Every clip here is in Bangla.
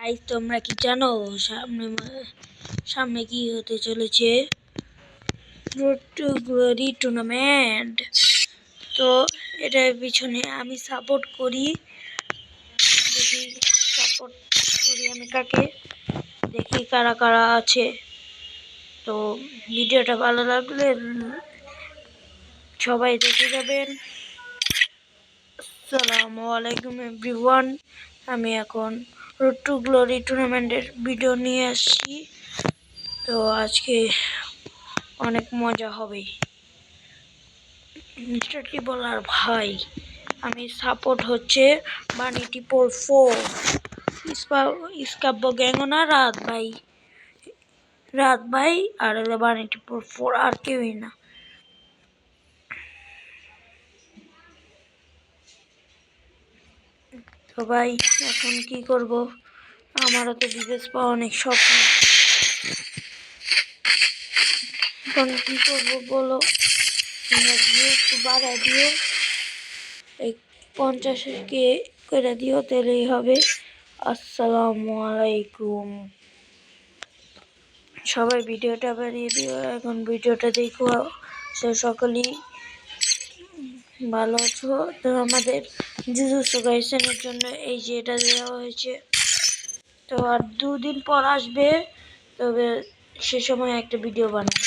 গাইস তোমরা কি জানো সামনে কি হতে চলেছে? Road to Glory tournament. তো এটার পিছনে আমি সাপোর্ট করি। দেখি সাপোর্ট করি আমি কাকে, দেখি কারা কারা আছে। তো ভিডিওটা ভালো লাগলে সবাই দেখে যাবেন। আসসালামু আলাইকুম এভরিওয়ান। আমি এখন রোড টু গ্লোরি টুর্নামেন্টের ভিডিও নিয়ে আসছি। তো আজকে অনেক মজা হবে। মিস্টার কি বলার ভাই, আমি সাপোর্ট হচ্ছে বানিটি পোর 4 ইসকাব্য গ্যাংনা রাত ভাই আর হলো বানিটি পোর 4, আর কেউই না। তো ভাই এখন কি করব? আমারও তো বিদেশ পাওয়া অনেক স্বপ্ন। এখন কি করবো বলো? তোমরা ভিউ একটু বাড়ায় দিও, এই 50কে করে দিও, তাহলেই হবে। আসসালামু আলাইকুম। সবাই ভিডিওটা বাড়িয়ে দিও, এখন ভিডিওটা দেখো। তো সকলেই ভালো আছো তো? আমাদের জুজুৎসু কাইসেনের জন্য এই যে এটা দেওয়া হয়েছে। তো আর 2 দিন পর আসবে, তবে সে সময় একটা ভিডিও বানাবো।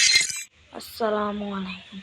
আসসালামু আলাইকুম।